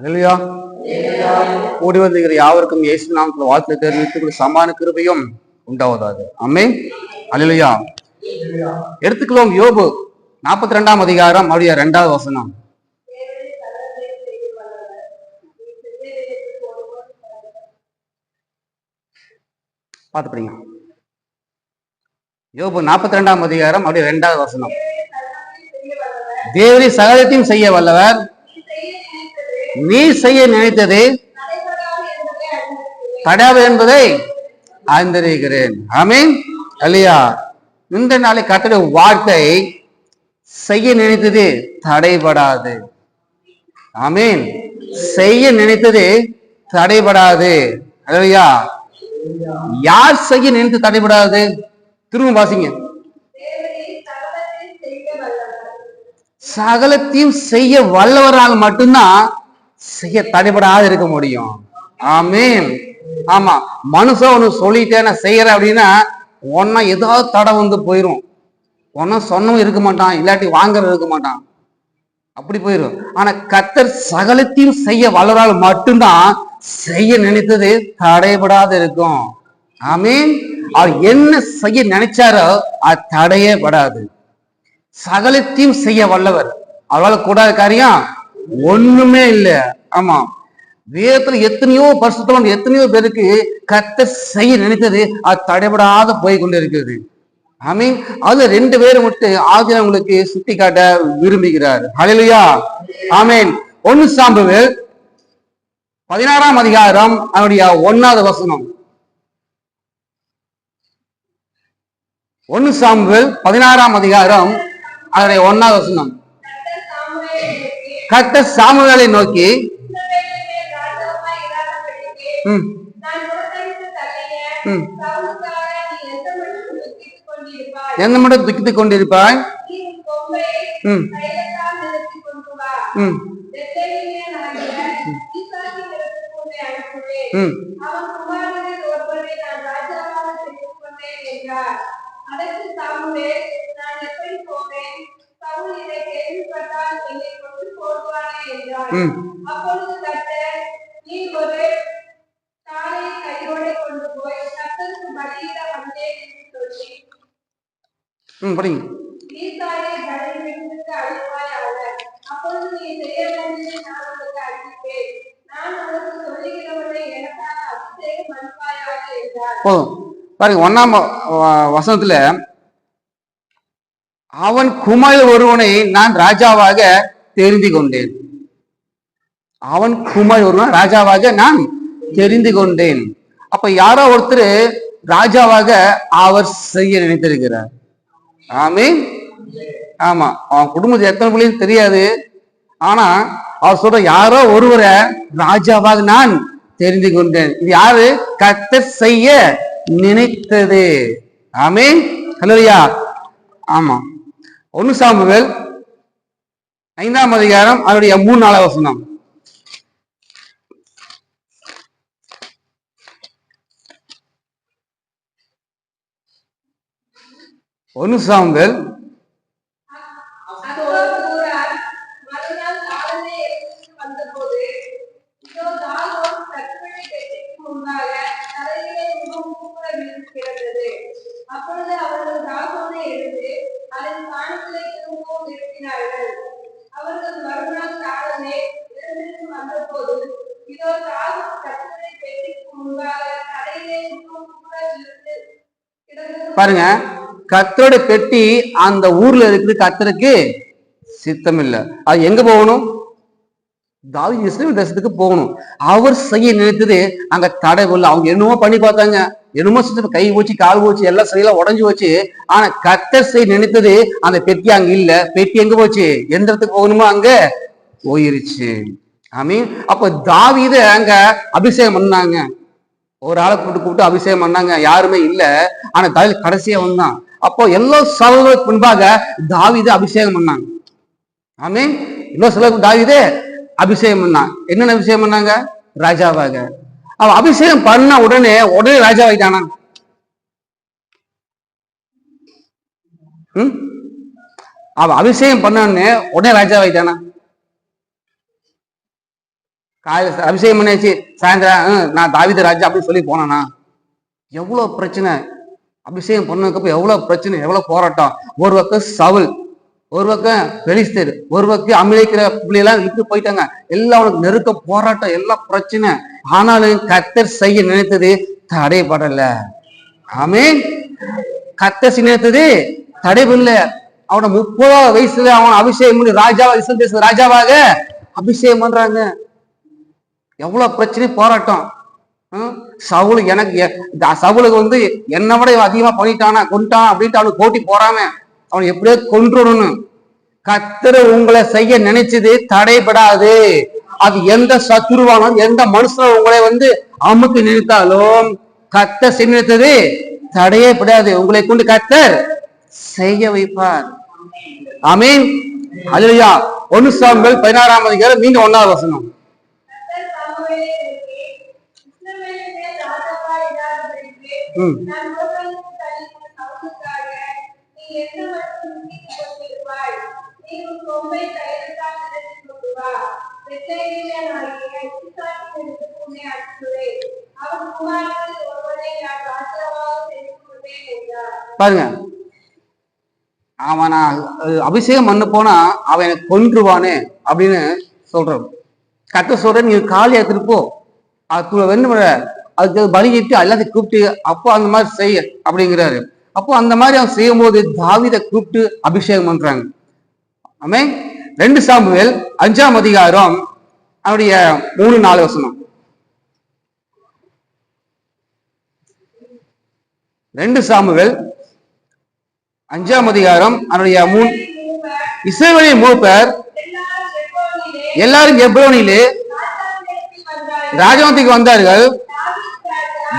இல்லையா? கூடி வந்திருக்கிற யாவருக்கும் இயேசு நாமத்தில் வாழ்த்து தெரிவித்து சமான கிருபையும் உண்டாவதாக. ஆமென். அல்லேலூயா. எடுத்துக்கிறோம் யோபு 42ஆம் அதிகாரம் அவருடைய 2வது வசனம். பார்த்துப்பீங்க. யோபு 42ஆம் அதிகாரம் அவருடைய 2வது வசனம். தேவரீர் சகலத்தையும் செய்ய வல்லவர், நீ செய்ய நினைத்தது தடையாது என்பதை அறிந்திருக்கிறேன். ஆமென். அல்லேலூயா. இந்த நாளை கர்த்தருடைய வார்த்தை செய்ய நினைத்தது தடைபடாது. ஆமென். செய்ய நினைத்தது தடைபடாது. அல்லேலூயா. யார் செய்ய நினைத்து தடைபடாது? திரும்ப வாசிங்க. சகலத்தையும் செய்ய வல்லவரால் மட்டும்தான் செய்ய தடைபடாது இருக்க முடியும். ஆமென். ஆமா, மனுஷன் ஒண்ணு சொல்லிட்டே நான் செய்யறேன் அப்படின்னா ஒன்னா ஏதாவது தடை வந்து போயிரும். ஒன்னா சொன்னவன் இருக்க மாட்டான், இல்லாட்டி வாங்குறது இருக்க மாட்டான், அப்படி போயிடும். ஆனா கர்த்தர் சகலத்தையும் செய்ய வல்லவரால் மட்டும்தான் செய்ய நினைத்தது தடைபடாது இருக்கும். ஆமென். அவர் என்ன செய்ய நினைச்சாரோ அது தடையே படாது. சகலத்தையும் செய்ய வல்லவர், அவரால் கூடாத காரியம் ஒண்ணுமே இல்லை. ஆமா, வேதத்துல எத்தனையோ பரிசுத்தவான் எத்தனையோ பேருக்கு கர்த்தர் செய்ய நினைத்தது அது தடைபடாத போய் கொண்டு இருக்கிறது. ஆமென். அதுல 2 பேரும் மட்டும் ஆகிய உங்களுக்கு சுட்டி காட்ட விரும்புகிறார். ஹல்லேலூயா. ஆமென். 1 சாமுவேல் 16ஆம் அதிகாரம் அவருடைய 1வது வசனம். 1 சாமுவேல் 16ஆம் அதிகாரம் அதனுடைய 1வது வசனம். கர்த்தர் சாமுவேலை நோக்கி எந்த மட்டும் துக்கித்துக் கொண்டிருப்பாய்? படிங்க. பாருங்க 1ஆம் வசனத்துல அவன் குமாரில் ஒருவனை நான் ராஜாவாக தெரிந்து கொண்டேன். அவன் குமாரில் ஒருவன் ராஜாவாக நான் தெரிந்து கொண்டேன். அப்ப யாரோ ஒருத்தர் ராஜாவாக அவர் செய்ய நினைத்திருக்கிறார். ஆமென். ஆமா, அவன் குடும்பத்தை எத்தனை பிள்ளைன்னு தெரியாது. ஆனா அவர் சொல்ற யாரோ ஒருவரை ராஜாவாக நான் தெரிந்து கொண்டேன். இது யாரு? கர்த்தர் செய்ய நினைத்தது. ஆமென். ஹல்லேலூயா. ஆமா, 1 சாமுவேல் 5ஆம் அதிகாரம் அவருடைய 3-4 வசனம். 1 சாமுவேல் பாருங்க, கர்த்தருடைய பெட்டி அந்த ஊர்ல இருக்குது. கர்த்தருக்கு சித்தம் இல்லை. அது எங்க போகணும்? தாவீது இஸ்ரவேல் தேசத்துக்கு போகணும். அவர் செய்ய நினைத்தது அங்க தடை இல்லை. அவங்க என்னமோ பண்ணி பார்த்தாங்க, என்னமோ கை போச்சு கால் போச்சு எல்லாம் சரியில்லாம் உடஞ்சு போச்சு. ஆனா கர்த்தர் செய்ய நினைத்தது அந்த பெட்டி அங்க இல்ல. பெட்டி எங்க போச்சு? எந்த இடத்துக்கு போகணுமோ அங்க போயிருச்சு. ஆமீன். அப்ப தாவீது அங்க அபிஷேகம் பண்ணாங்க. ஒரு ஆளை கூப்பிட்டு அபிஷேகம் பண்ணாங்க, யாருமே இல்ல. ஆனா தாவீது கடைசியா வந்தான். அப்போ எல்லா சகோதரர்களுக்கு முன்பாக தாவீது அபிஷேகம் பண்ணாங்க. ஆமீன். எல்லா சகோதரர்களுக்கும் தாவீது அபிஷேகம் பண்ணான். என்னென்ன அபிஷேகம் பண்ணாங்க? ராஜாவாக. அவன் அபிஷேகம் பண்ண உடனே ராஜாவாயிட்டானா? அவன் அபிஷேகம் பண்ண உடனே ராஜாவாயிட்டானா? காலையில அபிஷேகம் பண்ணியாச்சு, சாயந்தரம் நான் தாவீது ராஜா அப்படின்னு சொல்லி போனானா? எவ்வளவு பிரச்சனை! அபிஷேகம் பண்ணதுக்கப்புறம் எவ்வளவு பிரச்சனை, எவ்வளவு போராட்டம். ஒரு பக்கம் சவுல், ஒரு பக்கம் பெலிஸ்தர், ஒரு பக்கம் அமெரிக்கிற பிள்ளையெல்லாம் விட்டு போயிட்டாங்க. எல்லாம் அவனுக்கு நெருக்க போராட்டம், எல்லாம் பிரச்சனை. ஆனாலும் கர்த்தர் செய்ய நினைத்தது தடைபடல. ஆமென். கர்த்தர் நினைத்தது தடைபடல. அவன 30 வயசுல அவன் அபிஷேகம் பண்ணி ராஜாவாக அபிஷேகம் பண்றாங்க. எவ்வளவு பிரச்சனை, போராட்டம். சவுலுக்கு என்னை விட அதிகமா பண்ணிட்டானா, கொண்டான் அப்படின்ட்டு அவனுக்கு போட்டி போறாம அவன் எப்படியோ கொன்றுடணும். கர்த்தர் உங்களை செய்ய நினைச்சது தடைபடாது. அது எந்த சத்துருவானோ, எந்த மனுஷனும் உங்களை அமுக்கு நினைத்தாலும் கர்த்தர் செய்ய நினைத்தது தடையே படாது. உங்களை கொண்டு கர்த்தர் செய்ய வைப்பார். ஆமென். அல்லேலூயா. 1 சாமுவேல் 16ஆம் அதிகாரம் மீண்டும் 1வது வசனம். பாருங்க, அவன் அபிஷேகம் பண்ண போனா அவன் எனக்கு கொன்றுவானே அப்படின்னு சொல்றான். கர்த்தர் சொல்றேன், நீ காலி எடுத்துட்டு போ, அது வேணும், அதுக்கு பலியிட்டு எல்லாத்தையும் கூப்பிட்டு அப்போ அந்த மாதிரி செய்ய அப்படிங்கிறாரு. அப்போ அந்த மாதிரி அவன் செய்யும் போது தாவீதை கூப்பிட்டு அபிஷேகம் பண்றாங்க. ஆமென். 2 சாமுவேல் 5ஆம் அதிகாரம் அவருடைய 3-4 வசனம். 2 சாமுவேல் 5ஆம் அதிகாரம் அவருடைய 3. இஸ்ரவேலின் மூப்பர் எல்லாரும் எப்ரோனிலே ராஜாவத்துக்கு வந்தார்கள்.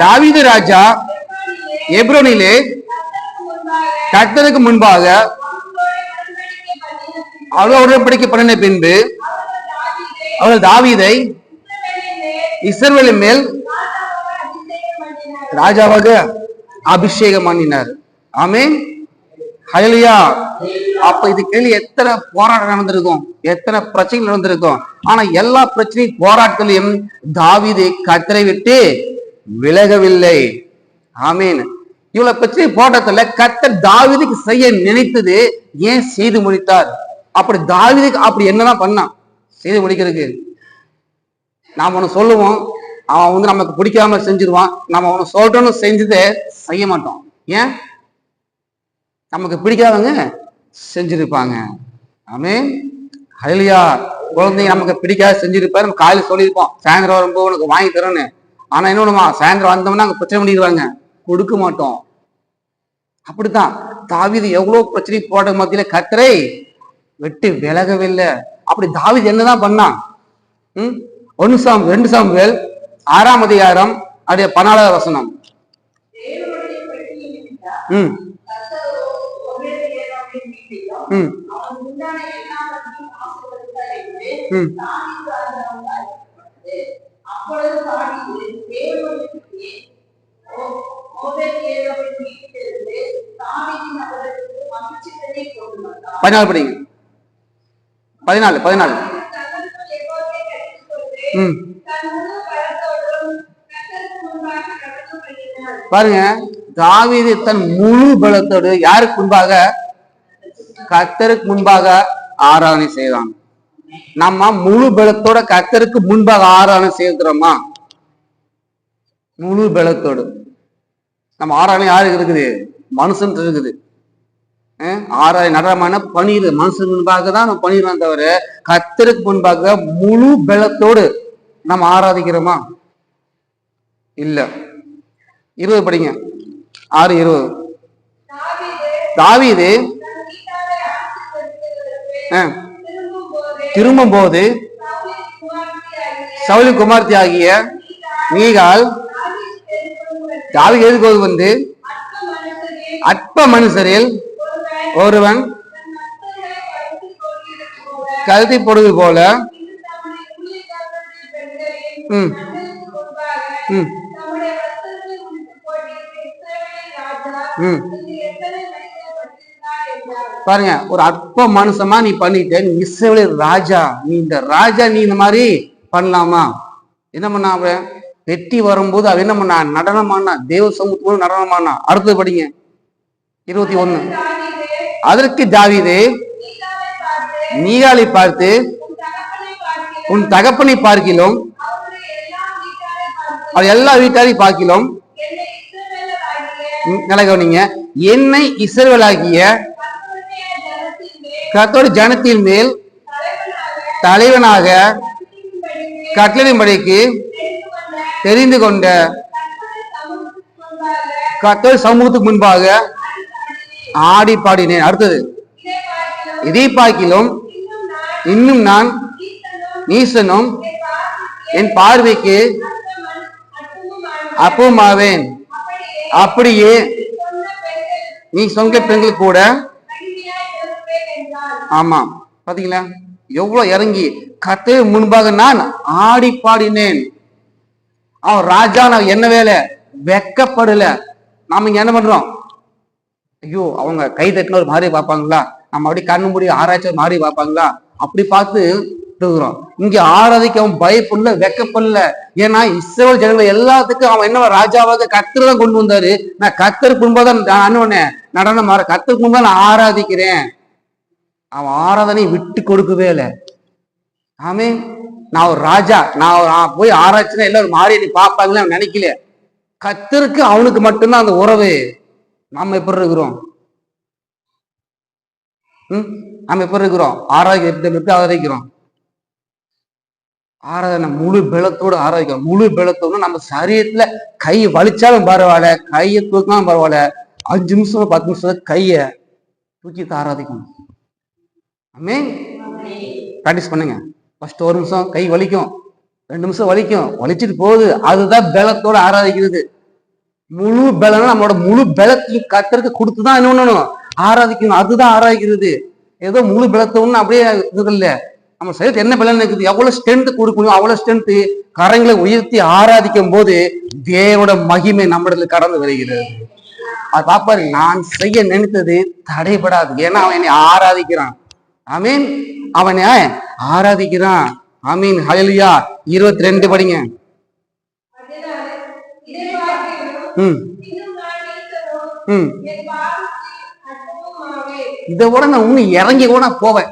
தாவீது ராஜா எப்ரோனிலே கர்த்தருக்கு முன்பாக அவர்கள் உடன்படிக்கை பண்ணின பின்பு அவர்கள் தாவீதை இஸ்ரவேலின் மேல் ராஜாவாக அபிஷேகம் பண்ணினார். ஆமென். ஹல்லேலூயா. அப்ப இது கேள்வி, எத்தனை போராட்டம் நடந்திருக்கும், எத்தனை பிரச்சனை நடந்திருக்கும். ஆனா எல்லா பிரச்சனையும் போராட்டத்திலையும் தாவீது கர்த்தரை விட்டு விலகவில்லை. ஆமென். இவ்வளவு பிரச்சனை போராட்டத்துல கர்த்தர் தாவீதுக்கு செய்ய நினைத்தது ஏன் செய்து முடித்தார்? அப்படி தாவீதுக்கு அப்படி என்னதான் பண்ணான் செய்து முடிக்கிறதுக்கு? நாம ஒண்ணு சொல்லுவோம், அவன் நமக்கு பிடிக்காம செஞ்சிருவான். நம்ம ஒண்ணு சொல்றோம்னு செஞ்சதை செய்ய மாட்டோம். ஏன்? நமக்கு பிடிக்காதவங்க செஞ்சிருப்பாங்க. ஆமென். ஹல்லேலூயா. குழந்தைங்க நமக்கு பிடிக்காத செஞ்சிருப்பாரு. நம்ம காலையில் சொல்லியிருப்போம், சாயந்தரம் வரும்போது உனக்கு வாங்கி தரோன்னு. ஆனா என்னொன்னுமா, சாயந்தரம் வந்தோம்னா அங்க பிரச்சனை பண்ணிடுவாங்க, கொடுக்க மாட்டோம். அப்படித்தான் தாவீது எவ்வளவு பிரச்சனை போட மத்தியில கர்த்தரை விட்டு விலகவில்லை. அப்படி தாவீது என்னதான் பண்ணான்? 2 சாமுவேல் 6ஆம் அதிகாரம் அதே 14வது வசனம். படிங்க. 14 பாருங்க. தாவீது தன் முழு பலத்தோடு யாருக்கு முன்பாக? கர்த்தருக்கு முன்பாக ஆராதனை செய்தான். நம்ம முழு பலத்தோட கர்த்தருக்கு முன்பாக ஆராதனை செய்கிறோமா? முழு பலத்தோடு நம்ம ஆராதனை யாருக்கு இருக்குது? மனுஷன் இருக்குது. ஆராதனை நடனமான பணியிரு மனுஷன் முன்பாக தான் நம்ம பணியிறோம், தவிர கர்த்தருக்கு முன்பாக முழு பலத்தோடு நம்ம ஆராதிக்கிறோமா? இல்ல. 20 படிங்க. 6:20. தாவீது திரும்பும் போது சவுலின் குமார்த்தி ஆகிய மீகாள் தாவீது எதிர்கொண்டு அற்ப மனுஷரில் ஒருவன் கழுத்தை போடுவது போல பாருங்க, ஒரு அற்ப மனுஷமா நீ பண்ணிட்ட, நீ இஸ்ரவேலின் ராஜா, நீ இந்த ராஜா, நீ இந்த மாதிரி பண்ணலாமா? என்ன பண்ணா? அவன் வெற்றி வரும்போது அவன் என்ன பண்ணா? நடனமானா, தேவ சமூகத்தோடு நடனமானா. அடுத்தது படிங்க 21. அதற்கு தாவீது மீகாலை பார்த்து, உன் தகப்பனை பார்க்கிலும் அவர் எல்லா வீட்டாரையும் பார்க்கிலும் கவனிங்க, என்னை இஸ்ரவேலாகிய கர்த்தருடைய ஜனத்தின் மேல் தலைவனாக கட்டளையின்படிக்கு தெரிந்து கொண்ட கர்த்தர் சமூகத்துக்கு முன்பாக ஆடி பாடினேன். அடுத்தது, இதை பார்க்கிலும் இன்னும் நான் நீசனும் என் பார்வைக்கு அப்பமாவேன். அப்படியே நீ சொந்த பெண்கள் கூட. ஆமா, பாத்தீங்களா எவ்வளவு இறங்கி கர்த்தருக்கு முன்பாக நான் ஆடி பாடினேன். அவன் ராஜா, நான் என்ன வேலை வெக்கப்படல. நாம இங்க என்ன பண்றோம்? ஐயோ, அவங்க கை தட்டின ஒரு மாதிரி பார்ப்பாங்களா, நம்ம அப்படி கண்ணு மூடி ஆராய்ச்சி மாதிரி பார்ப்பாங்களா, அப்படி பார்த்து இருக்கிறோம். இங்க ஆராதிக்க அவன் பயப்படல, வெக்கப்படல. ஏன்னா இஸ்ரவேல் ஜனங்கள் எல்லாத்துக்கும் அவன் என்ன ராஜாவாக கர்த்தர் தான் கொண்டு வந்தாரு. நான் கர்த்தருக்கு முன்பாக தான் நடனம் மாற, கர்த்தருக்கு முன்பாக நான் ஆராதிக்கிறேன். அவன் ஆராதனை விட்டு கொடுக்கவே இல்லை. ஆமே, நான் ஒரு ராஜா, நான் போய் ஆராய்ச்சினா எல்லாரும் மாறி நீ பார்ப்பாங்களே அவன் நினைக்கல. கர்த்தருக்கு அவனுக்கு மட்டும்தான் அந்த உறவு. நாம எப்படி இருக்கிறோம்? நம்ம எப்படி இருக்கிறோம்? ஆராதிக்கிறோம். ஆராதனை முழு பலத்தோடு ஆராதிக்கிறோம். முழு பலத்தோடு நம்ம சரீரத்துல கை வலிச்சாலும் பரவாயில்ல, கையை தூக்கினாலும் பரவாயில்ல, 5 நிமிஷம் 10 நிமிஷம் கைய தூக்கி ஆராதிக்கணும். ஆமென். பிராக்டிஸ் பண்ணுங்க. ஃபர்ஸ்ட் 1 நிமிஷம் கை வலிக்கும், 2 நிமிஷம் வலிக்கும், வலிச்சுட்டு போகுது. அதுதான் பலத்தோட ஆராதிக்கிறது. முழு பலம் நம்மளோட முழு பலத்தையும் கர்த்தருக்கு கொடுத்துதான் என்ன பண்ணணும்? ஆராதிக்கணும். அதுதான் ஆராதிக்கிறது. ஏதோ முழு பலத்தோன்னு அப்படியே இது இல்லை. நம்ம சரீரத்தை என்ன பலன் இருக்குது, எவ்வளவு ஸ்ட்ரென்த் கொடுக்கணும், அவ்வளவு ஸ்ட்ரென்த் கரங்களை உயர்த்தி ஆராதிக்கும் போது தேவோட மகிமை நம்மிடத்துல கடந்து வருகிறது. அது பாப்பாரு, நான் செய்ய நினைத்தது தடைபடாது. ஏன்னா அவன் என்னை ஆராதிக்கிறான். ஆமீன். அவனை ஆராதிக்கிறான். ஆமீன். ஹல்லேலூயா. 22 படிங்க. இதை விட நான் இன்னும் இறங்கி கூட நான் போவேன்.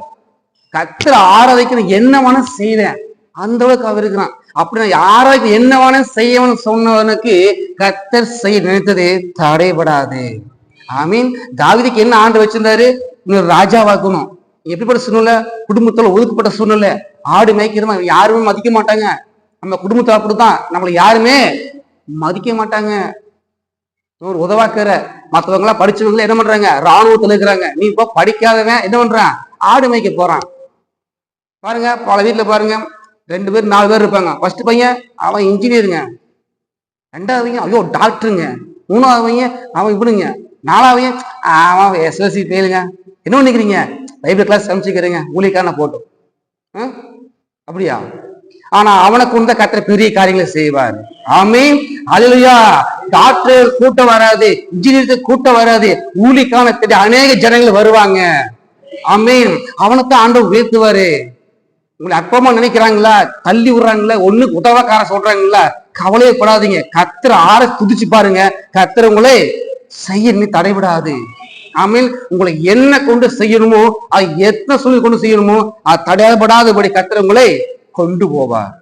கர்த்தரை ஆராதிக்கணும், என்ன வேணா செய்வேன். அந்த அளவுக்கு அவர் இருக்கிறான். அப்படி நான் ஆராய்ச்சி என்ன வேணா செய்யணும்னு சொன்னவனுக்கு கர்த்தர் செய்ய நினைத்தது தடைபடாது. ஆமீன். தாவீதுக்கு என்ன ஆண்டு வச்சிருந்தாரு? இன்னொரு ராஜாவாக்கணும். எப்படிப்பட்ட சூழ்நிலை? குடும்பத்துல ஒதுக்கப்பட்ட சூழ்நிலை. ஆடு மேய்க்கிறோமா, யாருமே மதிக்க மாட்டாங்க. நம்ம குடும்பத்துல அப்படித்தான், நம்மளை யாருமே மதிக்க மாட்டாங்க. ஒரு உதவாக்கிற மற்றவங்க எல்லாம் படிச்சவங்கள என்ன பண்றாங்க? ராணுவத்துல இருக்கிறாங்க. நீ இப்போ படிக்காதவன் என்ன பண்றான்? ஆடு மேய்க்க போறான். பாருங்க, பல வீட்டுல பாருங்க 2 பேர் 4 பேர் இருப்பாங்க. ஃபர்ஸ்ட் பையன் அவன் இன்ஜினியருங்க, 2வது பையன் ஐயோ டாக்டருங்க, 3வது பையன் அவன் இப்படிங்க, 4வது பையன் அவன் எஸ்எல்சி ஃபெயிலுங்க. என்ன பண்ணிக்கிறீங்க? பைபிள் கிளாஸ் சமைச்சுக்கிறீங்க, ஊழியக்காரனை போட்டோம். அப்படியா? ஆனா அவனுக்கு உண்ட கர்த்தர் பெரிய காரியங்களை செய்வார். ஆமீன். ஹல்லேலூயா. டாக்டர் கூட்டம் வராது, இன்ஜினியர் கூட்டம் வராது, ஊழியக்கான அநேக ஜனங்கள் வருவாங்க. ஆமீன். அவனுக்கு ஆண்டவர் உயர்த்துவாரு. உங்களை அற்பமா நினைக்கிறாங்களா, தள்ளி விடுறாங்களா, ஒண்ணுக்கு உதவக்கார சொல்றாங்களா, கவலையே படாதீங்க. கர்த்தர் துதிச்சு பாருங்க, கர்த்தர் உங்களை செய்ய தடைவிடாது. ஆமீன். உங்களை என்ன கொண்டு செய்யணுமோ, அது எத்தனை சொல்லி கொண்டு செய்யணுமோ, அது தடைபடாதபடி கர்த்தர் உங்களை கொண்டு போவார்.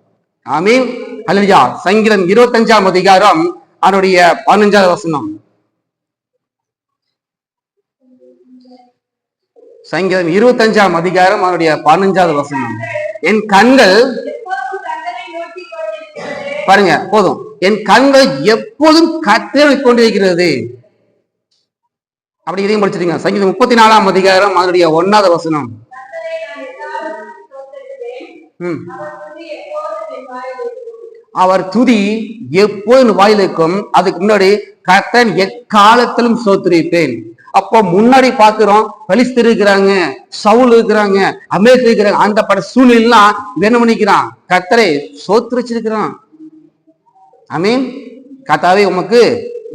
ஆமீன். ஹல்லேலூயா. சங்கீதம் 25ஆம் அதிகாரம் அதனுடைய 15வது வசனம். சங்கீதம் 25ஆம் அதிகாரம் அதனுடைய 15வது வசனம். என் கண்கள் பாருங்க போதும், என் கண்கள் எப்போதும் கர்த்தரை கொண்டிருக்கிறது. அப்படி இதையும் படிச்சிருங்க. சங்கீதம் 34ஆம் அதிகாரம் அதனுடைய 1வது வசனம். அவர் துதி எப்போது வாயில் இருக்கும். அதுக்கு முன்னாடி கர்த்தன் எக்காலத்திலும் சோத்திரிப்பேன். அப்போ முன்னாடி பாக்குறோம், பெலிஸ்தர் இருக்கிறாங்க, சவுல் இருக்கிறாங்க, அமேஸ் இருக்கிறாங்க. அந்த பட சூழ்நிலாம் என்ன பண்ணிக்கிறான்? கர்த்தரை சோத்திரிச்சிருக்கிறான். ஆமீன். கர்த்தாவே உமக்கு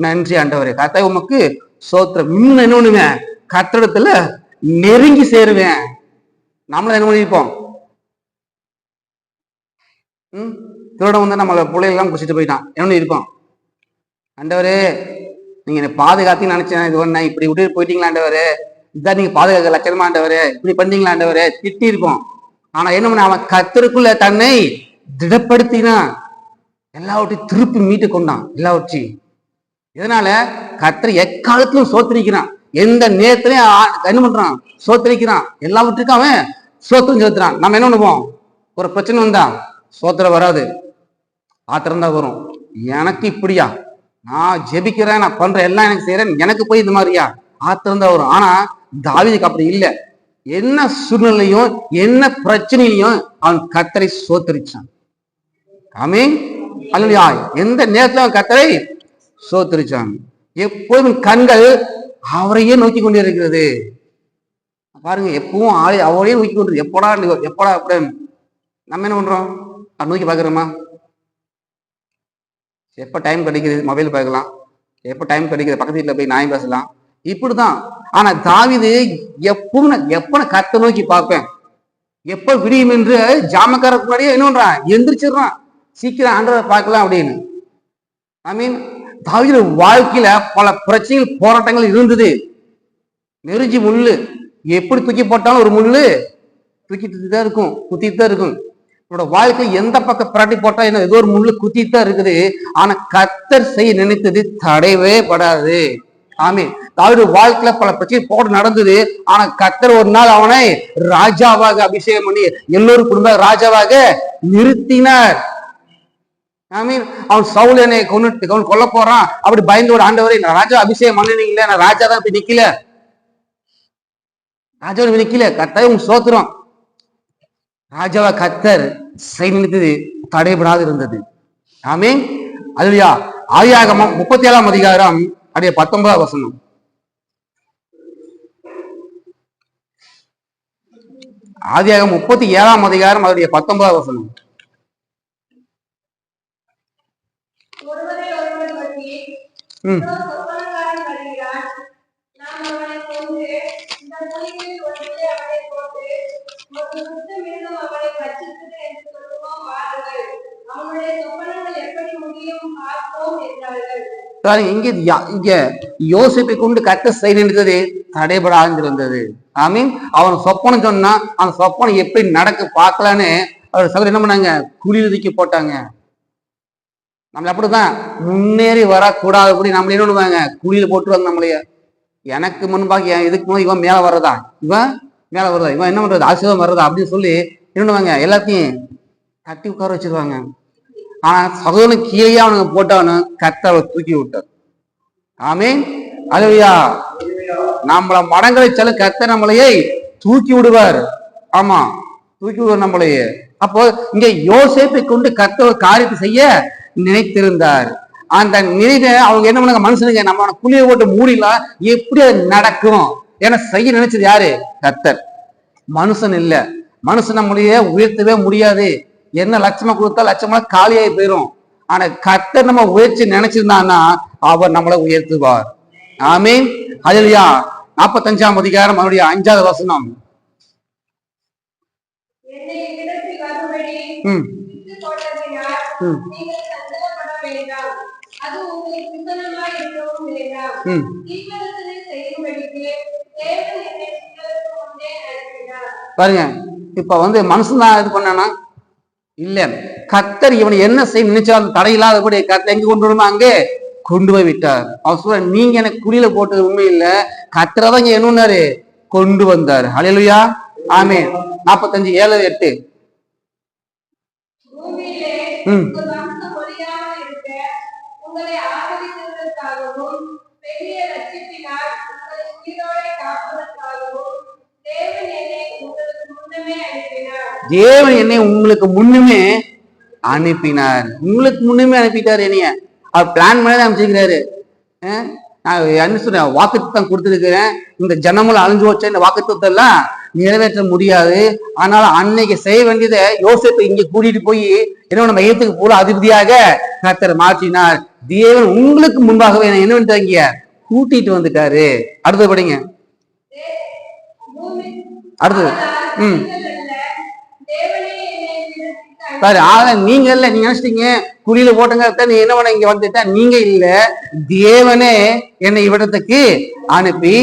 நன்றி ஆண்டவரே, கர்த்தாவே உமக்கு சோத்திரம். இன்னும் என்ன பண்ணுவேன்? கர்த்தரிடத்துல நெருங்கி சேருவேன். நம்மள என்ன பண்ணிருப்போம்? திருடன் வந்து நம்மள பிள்ளைகள்லாம் குடிச்சிட்டு போயிட்டான். என்ன இருக்கும்? ஆண்டவரே நீங்க என்னை பாதுகாத்தீங்கன்னு நினைச்சேன், இது ஒண்ணு இப்படி விட்டு போயிட்டீங்களா ஆண்டவரே, இதான் நீங்க பாதுகாக்க லட்சணமா ஆண்டவரே, இப்படி பண்ணீங்களா ஆண்டவரே, திட்டி இருக்கும். ஆனா என்ன பண்ண, அவன் கர்த்தருக்குள்ள தன்னை திடப்படுத்தினான், எல்லாவற்றையும் திருப்பி மீட்டு கொண்டான் எல்லாவற்றையும். இதனால கர்த்தர் எக்காலத்திலும் சோத்திரிக்கிறான், எந்த நேரத்திலையும் என்ன பண்றான், சோத்திரிக்கிறான், எல்லாவற்றுக்கும் அவன் சோத்திரம் செலுத்துறான். நம்ம என்ன பண்ணுவோம், ஒரு பிரச்சனை வந்தா சோத்திரம் வராது, ஆத்திரம் தான் வரும். எனக்கு இப்படியா, நான் ஜெபிக்கிறேன், நான் பண்றேன், எல்லாம் எனக்கு செய்யறேன், எனக்கு போய் இந்த மாதிரியா, ஆத்திரம் தான் வரும். ஆனா தாவீதுக்கு அப்படி இல்லை. என்ன சூழ்நிலையும் என்ன பிரச்சனையிலையும் அவன் கர்த்தரை சோத்தரிச்சான். ஆமென், அல்லேலூயா. எந்த நேரத்துல அவன் கர்த்தரை சோத்தரிச்சான். எப்போதும் கண்கள் அவரையே நோக்கி கொண்டு இருக்கிறது. பாருங்க, எப்பவும் அவரையே நோக்கி கொண்டு, எப்படா எப்படா அப்படின்னு. நம்ம என்ன பண்றோம், அதை நோக்கி பாக்குறோமா? எப்ப டைம் கிடைக்குது மொபைல் பார்க்கலாம், எப்ப டைம் கிடைக்குது பக்கத்து வீட்டுல போய் நியாயம் பேசலாம், இப்படிதான். ஆனா தாவீது எப்ப கர்த்தரை நோக்கி பார்ப்பேன், எப்ப விடியும் என்று ஜாமக்காரருக்கு முன்னாடியே என்ன பண்றான், எந்திரிச்சிடுறான், சீக்கிரம் ஆண்டவரை பார்க்கலாம் அப்படின்னு. ஐ மீன், தாவீது வாழ்க்கையில பல பிரச்சனைகள் போராட்டங்கள் இருந்தது. நெருஞ்சி முள்ளு எப்படி தூக்கி போட்டாலும் ஒரு முள்ளு தூக்கிட்டு தான் இருக்கும், குத்திட்டு தான் இருக்கும். என்னோட வாழ்க்கை எந்த பக்கம் புரட்டி போட்டா என்ன, ஏதோ ஒரு முள்ளு குத்திட்டு தான் இருக்குது. ஆனா கர்த்தர் செய்ய நினைத்தது தடையவே படாது. ஆமென். தாவீது வாழ்க்கையில பல பிரச்சனை போட்டு நடந்தது. ஆனா கர்த்தர் ஒரு நாள் அவனை ராஜாவாக அபிஷேகம் பண்ணி எல்லோரும் குடும்ப ராஜாவாக நிறுத்தினார். ஆமீன். அவன் சவுல் என்னை அவன் கொல்ல போறான் அப்படி பயந்து, ஒரு ஆண்டவரை நான் ராஜா அபிஷேகம் பண்ணினீங்களே, நான் ராஜா தான் இப்ப நிக்கல, ராஜாவை நிக்கல, கர்த்தர் உங்க சோத்திரம். ராஜாவா கர்த்தர் செய்து தடைபடாது இருந்தது. ஆமென், அல்லேலூயா. ஆதியாகமம் 37ஆம் அதிகாரம் 19ஆம் வசனம். ஆதியாகமம் 37ஆம் அதிகாரம் 19ஆம் வசனம். இங்க யோசிப்பை கொண்டு கர்த்தர் செய்தது தடைபடாது இருந்தது. ஆமீன். அவன் சொப்பனம் சொன்னா அந்த சொப்பனம் எப்படி நடக்க பார்க்கலான்னு அவர் சகோதரர் என்ன பண்ணாங்க, குழியில் தூக்கி போட்டாங்க. நம்மள அப்படிதான் முன்னேறி வரக்கூடாதபடி நம்மள என்ன பண்ணுவாங்க, குழியில போட்டுருவாங்க நம்மளைய. எனக்கு முன்பாக இதுக்கு முன்னாடி இவன் மேல வர்றதா, இவன் மேல வர்றதா, இவன் என்ன பண்றது, ஆசீர்வாதம் வர்றதா அப்படின்னு சொல்லி என்ன பண்ணுவாங்க, எல்லாத்தையும் தட்டி உட்கார வச்சிருவாங்க. ஆனா சகோதரனுக்கு கீழே அவனுக்கு போட்டவனு கர்த்தரை தூக்கி விட்டார். ஆமீன், அல்லேலூயா. நம்மள மடங்களை செல்ல கர்த்தர் நம்மளையே தூக்கி விடுவார். ஆமா, தூக்கி விடுவார் நம்மளையே. அப்போ இங்க யோசேப்பை கொண்டு கர்த்தர் ஒரு காரியத்தை செய்ய நினைத்திருந்தார். அந்த நினைவை அவங்க என்ன பண்ணாங்க, மனுஷனுங்க நம்ம குழியை போட்டு மூடிலாம், எப்படி அது நடக்கும், ஏன்னா செய்ய நினைச்சது யாரு, கர்த்தர், மனுஷன் இல்ல. மனுஷன் நம்மளையே உயர்த்தவே முடியாது, என்ன லட்சமா கொடுத்தா லட்சமா காலியாகி போயிடும். ஆனா கர்த்தர் நம்ம உயர்ச்சி நினைச்சிருந்தான்னா அவர் நம்மளை உயர்த்துவார். ஆமீன், அல்லேலூயா. 45ஆம் அதிகாரம் 5ஆவது வசனம். பாருங்க, இப்ப வந்து மனுஷன் தான் இது பண்ணானா இல்ல, கர்த்தர் இவனை என்ன செய்ய நினைச்சாலும் தடையில்லாதபடி கர்த்தர் எங்க கொண்டு வரணுமோ அங்கே கொண்டு போய் விட்டார். அவர் சொல்ற, நீங்க எனக்கு குழியில போட்டது உண்மை இல்ல, கர்த்தரை தான் இங்க என்ன கொண்டு வந்தார். அல்லேலூயா. ஆமென். 45:7-8. தேவன் என்னை உங்களுக்கு முன்னுமே அனுப்பினார். உங்களுக்கு முன்னுமே அனுப்பிட்டார். என்னைய அவர் பிளான் பண்ணி தான் அமைச்சிருக்கிறாரு. நான் என்ன சொல்றேன், வாக்குத்தத்தம் கொடுத்துருக்கிறேன், இந்த ஜனமும் அழிஞ்சு வச்ச இந்த வாக்குத்தத்தம் எல்லாம் நிறைவேற்ற முடியாது. அதனால அன்னைக்கு செய்ய வேண்டியதை யோசிப்பு இங்க கூட்டிட்டு போய் என்ன மையத்துக்கு போல அதிபதியாக கர்த்தர் மாற்றினார். தேவன் உங்களுக்கு முன்பாகவே என்ன பண்ணிட்டாங்க, கூட்டிட்டு வந்துட்டாரு. அடுத்தது படிங்க. அடுத்தது பாரு, நீங்க இல்ல, நீங்க நினைச்சிட்டீங்க குழியில போட்டுங்க, நீ என்ன பண்ண இங்க வந்துட்ட, நீங்க இல்ல, தேவனே என்னை இவ்விடத்துக்கு அனுப்பி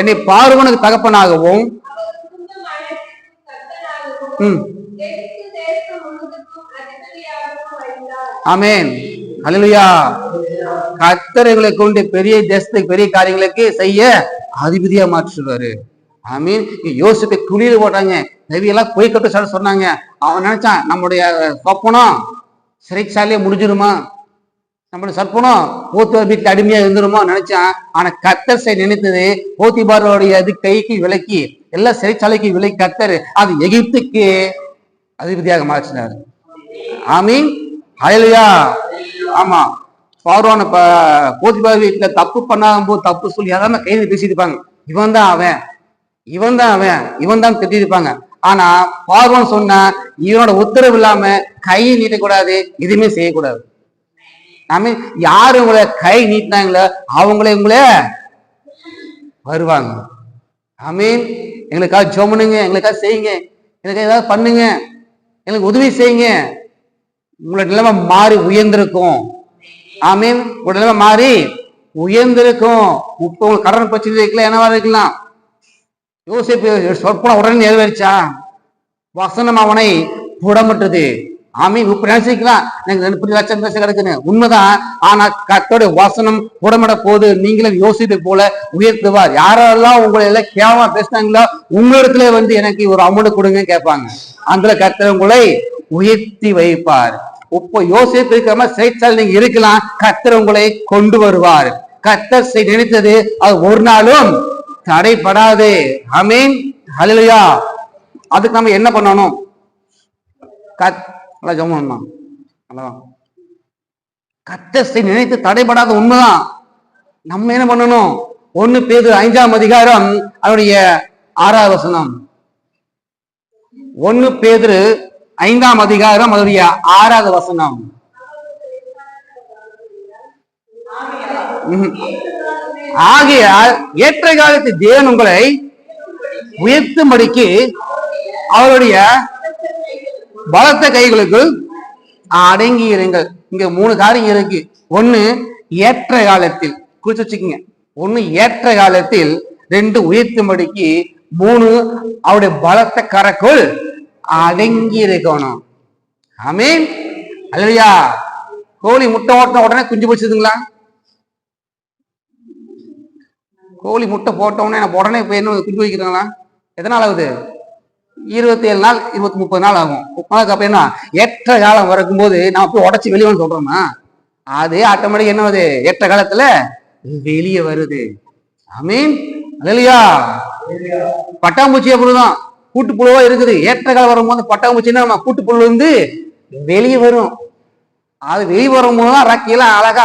என்னை பார்வோனுக்கு தகப்பனாகவும் ஆமென், அல்லேலூயா. கர்த்தர் எங்களை கொண்டு பெரிய தேசத்துக்கு, பெரிய காரியங்களுக்கு செய்ய அதிபதியா மாற்றுவாரு. ஆமீன். யோசிப்பை குழியில போட்டாங்க, நெவியெல்லாம் போய் கட்டு சொன்னாங்க. அவன் நினைச்சான் நம்முடைய சொப்பனம் சிறைச்சாலையே முடிஞ்சிருமா, நம்மளுடைய சற்பனம் போத்திபார் வீட்டுல அடிமையா இருந்துருமோ நினைச்சான். ஆனா கர்த்தர் நினைத்தது போத்திபாரோடைய அது கைக்கு விலக்கி எல்லா சிறைச்சாலைக்கு விலக்கி கர்த்தர் அது எகிப்துக்கு அதிபதியாக மாற்றினார். ஆமீன், அல்லேலூயா. ஆமா, பார்வோன் போத்திபார் வீட்டுல தப்பு பண்ணாத போது தப்பு சொல்லி யாராவது கைது பேசியிருப்பாங்க, இவன் தான் அவன், இவன் தான் அவன், இவன் தான் திட்டிருப்பாங்க. ஆனா பார்வோன் சொன்னா இவனோட உத்தரவு இல்லாம கையை நீட்டக்கூடாது, எதுவுமே செய்யக்கூடாது. ஆமீன். யாரு உங்களை கை நீட்டினாங்களோ அவங்களே உங்களே வருவாங்க. ஆமீன். எங்களுக்காக ஜெபம் பண்ணுங்க, எங்களுக்காக செய்யுங்க, எனக்கு ஏதாவது பண்ணுங்க, எனக்கு உதவி செய்யுங்க. உங்களோட நிலைமை மாறி உயர்ந்திருக்கும். ஆமீன். உங்களோட நிலைமை மாறி உயர்ந்திருக்கும். இப்போ உங்களுக்கு கடன் பிரச்சனை இருக்கலாம், என்னவா இருக்கலாம். யோசிப்பு சொற்பன உடனே நிறைவேறிச்சா, வசனம் அவனை புடமிட்டது. ஆமீன். இப்ப நினைச்சிக்கலாம் எனக்கு 2 லட்சம் பேச கிடக்குன்னு, உண்மைதான். ஆனா கர்த்தருடைய வசனம் புடமிட போது நீங்களும் யோசிப்பை போல உயர்த்துவார். யாரெல்லாம் உங்களை எல்லாம் கேவலமா பேசினாங்களோ உங்களிடத்துல எனக்கு ஒரு அமௌண்ட் கொடுங்க கேட்பாங்க, அந்த கர்த்தர் உங்களை உயர்த்தி வைப்பார். இப்போ யோசிப்பு இருக்கிற மாதிரி சிறைச்சாலை நீங்க இருக்கலாம், கர்த்தர் உங்களை கொண்டு வருவார். கர்த்தர் நினைத்தது அது ஒரு நாளும் தடைபடாது. ஆமீன், அல்லேலூயா. அதுக்கு நம்ம என்ன பண்ணணும்? கர்த்தர் நினைத்து தடைபடாத உண்மைதான். நம்ம என்ன பண்ணணும்? 1 பேதுரு 5ஆம் அதிகாரம் அவருடைய 6ஆவது வசனம். 1 பேதுரு 5ஆம் அதிகாரம் அதனுடைய 6ஆவது வசனம். ஆகையால் ஏற்ற காலத்தில் தேவன் உங்களை உயர்த்தும்படிக்கு அவருடைய பலத்த கைகளுக்கு அடங்கி இருங்கள். இங்க 3 காரியம் இருக்கு. 1 ஏற்ற காலத்தில், குறிச்சு வச்சுக்கோங்க. 1 ஏற்ற காலத்தில், 2 உயர்த்தும்படிக்கு, 3 அவருடைய பலத்த கரக்குள் அடங்கி இருக்கணும். ஆமீன், அல்லேலூயா. கோழி முட்டை ஓட்டின உடனே குஞ்சு போச்சுதுங்களா? கோழி முட்டை போட்ட உடனே இப்ப என்ன குஞ்சு வைக்கிறாங்களா? எதனால ஆகுது? 27 நாள் 30 நாள் ஆகும். 30 நாளுக்கு அப்ப என்ன ஏற்ற காலம் வரைக்கும் போது நம்ம போய் உடச்சி வெளியே வந்து சொல்றோம்னா அது ஆட்டோமேட்டிக் என்ன வருது? ஏற்ற காலத்துல வெளியே வருது. ஆமீன், அல்லேலூயா. பட்டாம்பூச்சி அப்படிதான் கூட்டுப்புழுவா இருக்குது. ஏற்ற காலம் வரும்போது பட்டாம்பூச்சின்னா நம்ம கூட்டுப்புழு வந்து வெளியே வரும். அது வெளியே வரும்போது தான் ரக்கையெல்லாம் அழகா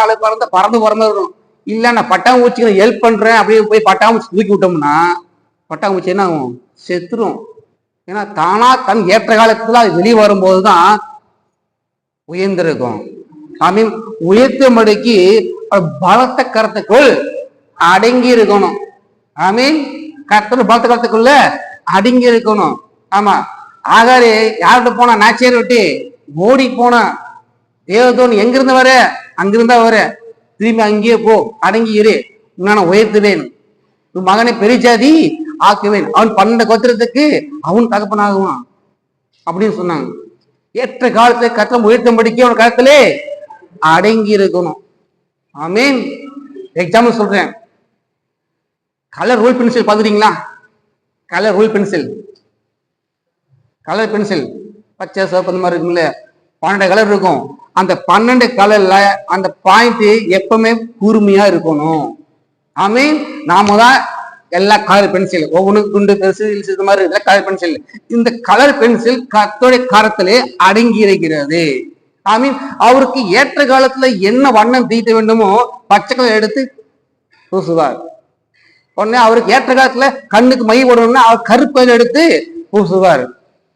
பறந்து வரும். இல்ல நான் பட்டாம்பூச்சிக்கு ஹெல்ப் பண்றேன் அப்படியே போய் பட்டாம்பூச்சி தூக்கி விட்டோம்னா பட்டாம்பூச்சி என்ன ஆகும்? செத்துரும். ஏன்னா தானா தன் ஏற்ற காலத்துல அது வெளியே வரும்போதுதான் உயர்ந்திருக்கும். ஆமீன். உயர்த்தும்படிக்கு பலத்த கருத்துக்குள் அடங்கி இருக்கணும். ஆமீன். கர்த்தர் பலத்த கருத்துக்குள்ள அடங்கி இருக்கணும். ஆமா, ஆகாரு யார்கிட்ட போனா? நாச்சியார் விட்டு ஓடி போனா. தேவதோன் எங்கிருந்து வர? அங்கிருந்தா வர, திரும்பி அங்கேயே போ, அடங்கி இரு, நான் உயர்த்துவேன், உன் மகனை பெரிய ஜாதி ஆக்குவேன், அவன் 12 கோத்திரத்துக்கு அவன் தகப்பனாகுவான் அப்படின்னு சொன்னாங்க. ஏற்ற காலத்தை கர்த்தர் உயர்த்தும்படிக்கு அவன் காலத்திலே அடங்கி இருக்கணும். ஆமீன். எக்ஸாம்பிள் சொல்றேன். கலர் ரூல் பென்சில் பாக்குறீங்களா? Colour rule pencil, colour pencil பச்சை சிவப்பு அந்த மாதிரி இருக்குல்ல, 12 கலர் இருக்கும். அந்த 12 கலர்ல அந்த பாயிண்ட் எப்பவுமே கூர்மையா இருக்கணும். ஆமீன். நாம தான் எல்லா கலர் பென்சில், ஒவ்வொன்றும் குண்டு பென்சில் இது மாதிரி இருக்குல்ல கலர் பென்சில். இந்த கலர் பென்சில் கர்த்தருடைய கரத்திலே அடங்கி இருக்கிறது. ஆமீன். அவருக்கு ஏற்ற காலத்துல என்ன வண்ணம் தீட்ட வேண்டுமோ பச்சை கலர் எடுத்து பூசுவார். உடனே அவருக்கு ஏற்ற காலத்துல கண்ணுக்கு மை போடணும்னா அவர் கருப்பு கலர் எடுத்து பூசுவார்.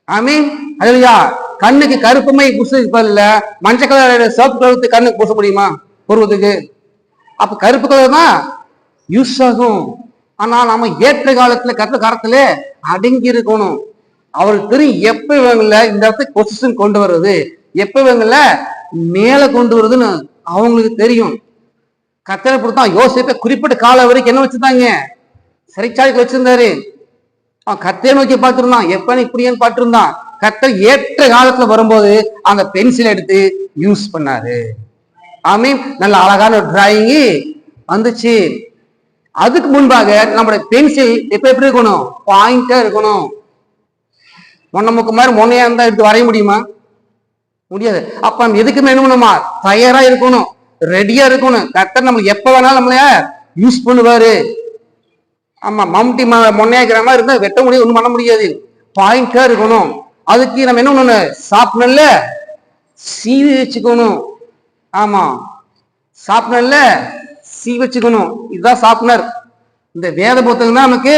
ஆமீன், அல்லேலூயா. கண்ணுக்கு கருப்பு மை பூசுறதுக்கு இல்ல மஞ்சள் கலர் சிவப்பு கலருக்கு கண்ணுக்கு பூச முடியுமா பூர்வத்துக்கு? அப்ப கருப்பு கலர் தான் யூஸ் ஆகும். ஆனா நாம ஏற்ற காலத்துல கருத்து காலத்துல அடங்கி இருக்கணும். அவருக்கு தெரியும் எப்ப இவங்கள இந்த இடத்துக்கு பொசிஷன் கொண்டு வர்றது, எப்ப இவங்கள மேல கொண்டு வருதுன்னு அவங்களுக்கு தெரியும். கர்த்தரை பொறுத்தான் யோசிப்பை குறிப்பிட்ட காலம் வரைக்கும் என்ன வச்சிருந்தாங்க, சிறைச்சாலைக்கு வச்சிருந்தாரு. அவன் கர்த்தரை நோக்கி பார்த்திருந்தான், எப்ப இப்படின்னு பார்த்திருந்தான். கர்த்தர் ஏற்ற காலத்துல வரும்போது அந்த பென்சில் எடுத்து யூஸ் பண்ணாரு. ஆமீன். நல்ல அழகான டிராயிங் வந்துச்சு. அதுக்கு முன்பாக நம்மளுடைய பென்சில் எப்ப எப்படி இருக்கணும், பாயிண்டா இருக்கணும். முக்கு மாதிரி முன்னையா இருந்தா எடுத்து வரைய முடியுமா, முடியாது. அப்ப நம்ம எதுக்குமே என்ன பண்ணுமா, தயாரா இருக்கணும், ரெடியா இருக்கணும். கர்த்தர் நம்மளுக்கு எப்ப வேணாலும் நம்மள யூஸ் பண்ணுவாரு. ஆமா, மம்டி முன்னையா இருக்கிற மாதிரி இருந்தா வெட்ட முடியாது, ஒண்ணும் பண்ண முடியாது. பாயிண்டா இருக்கணும். அதுக்கு நம்ம என்ன பண்ணணும், சாப்பிடல சீவி வச்சுக்கணும். ஆமா, சாப்பிடல சீவி வச்சுக்கணும். இதுதான் சாப்பினர். இந்த வேத புத்தகம் தான் நமக்கு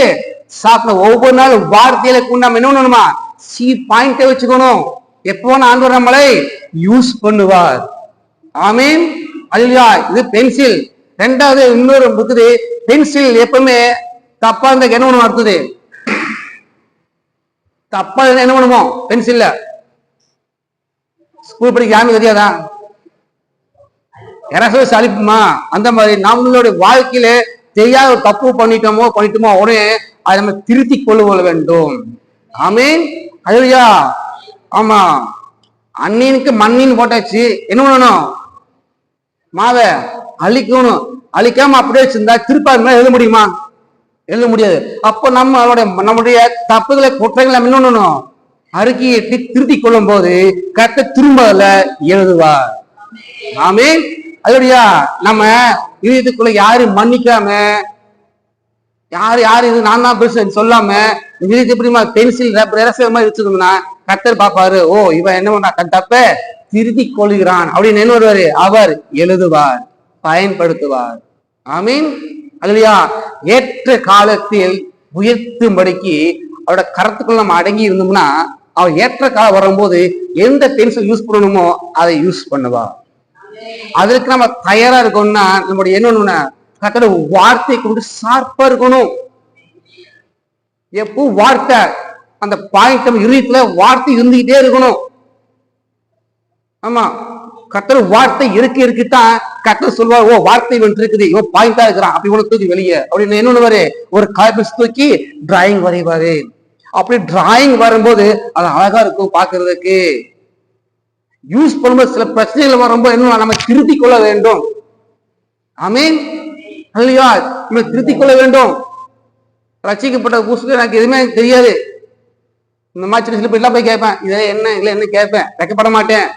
சாப்பிட. ஒவ்வொரு நாள் வார்த்தையில நம்ம என்ன பண்ணணுமா, சி பாயிண்டை வச்சுக்கணும். எப்போ ஆண்டவர் நம்மளை யூஸ் பண்ணுவார். ஆமீன். அல்லேலூயா. இது பென்சில். ரெண்டாவது இன்னொரு இருக்குது, பென்சில் எப்பவுமே தப்பா இருந்தா என்ன பண்ணுவோம், அடுத்தது தப்பா என்ன பண்ணுவோம், பென்சில்ல ஸ்கூல் படிக்க யாருமே தெரியாதா, யாராவது அழிப்புமா, அந்த மாதிரி நம்மளுடைய வாழ்க்கையில தெரியாத தப்பு பண்ணிட்டோமோ உடனே அதை நம்ம திருத்தி கொள்ள வேண்டும். ஆமீன். அல்லேலூயா. ஆமா, அண்ணினுக்கு மண்ணின்னு போட்டாச்சு, என்ன பண்ணணும், மாவை அழிக்கணும். அழிக்காம அப்படியே வச்சிருந்தா திருப்பி அது மேல எழுத முடியுமா, எழுத முடியாது. அப்போ நம்முடைய தப்புகளை குற்றங்களை என்ன பண்ணணும், அறிக்கையிட்டு திருத்தி கொள்ளும் போது கர்த்தர் திரும்ப அதுல எழுதுவார். ஆமீன். அல்லேலூயா. நம்ம இதயத்துக்குள்ள யாரும் மன்னிக்காம, யாரு இது நான் தான் பெருசு சொல்லாம இதயத்தை எப்படிமா பென்சில் ரசம் மாதிரி வச்சிருந்தோம்னா கர்த்தர் பாப்பாரு, ஓ இவன் என்ன பண்ணா தப்ப திருத்தி கொள்கிறான் அப்படின்னு என்ன வருவாரு, அவர் எழுதுவார், பயன்படுத்துவார். ஆமீன். அல்லேலூயா. ஏற்ற காலத்தில் உயர்த்தும்படிக்கு அவரோட கருத்துக்குள்ள நம்ம அடங்கி இருந்தோம்னா அவர் ஏற்ற காலம் வரும்போது எந்த பென்சில் யூஸ் பண்ணணுமோ அதை யூஸ் பண்ணுவார். அதற்கு நம்ம தயாரா இருக்கணும்னா நம்மளுடைய என்ன கர்த்தரோட வார்த்தை கொண்டு ஷார்ப்பா இருக்கணும். எப்போ வார்த்தை அந்த பாயிண்ட் நம்ம இருதயத்துல வார்த்தை இருந்துகிட்டே இருக்கணும். ஆமா, கர்த்தர் வார்த்தை இருக்குதான் கர்த்தர் சொல்வார், ஓ வார்த்தை வந்து இருக்குது, இவன் பாயிண்டா இருக்கிறான், அப்படி உனக்கு தூக்கி வெளியே அப்படின்னு என்ன பண்ணுவாரு, ஒரு காய்பிஸ் தூக்கி டிராயிங் வரைவாரு. அப்படி டிராயிங் வரும்போது அது அழகா இருக்கும் பாக்குறதுக்கு. யூஸ் பண்ணும்போது சில பிரச்சனைகள் வரும்போது என்ன நம்ம திருத்தி கொள்ள வேண்டும். ஆமீன். அல்லேலூயா. நம்ம திருத்தி கொள்ள வேண்டும். ரட்சிக்கப்பட்ட புதுசுல எனக்கு எதுவுமே தெரியாது, இந்த மாதிரி சில பேர் போய் கேட்பேன், இதை என்ன கேட்பேன், வைக்கப்பட மாட்டேன்.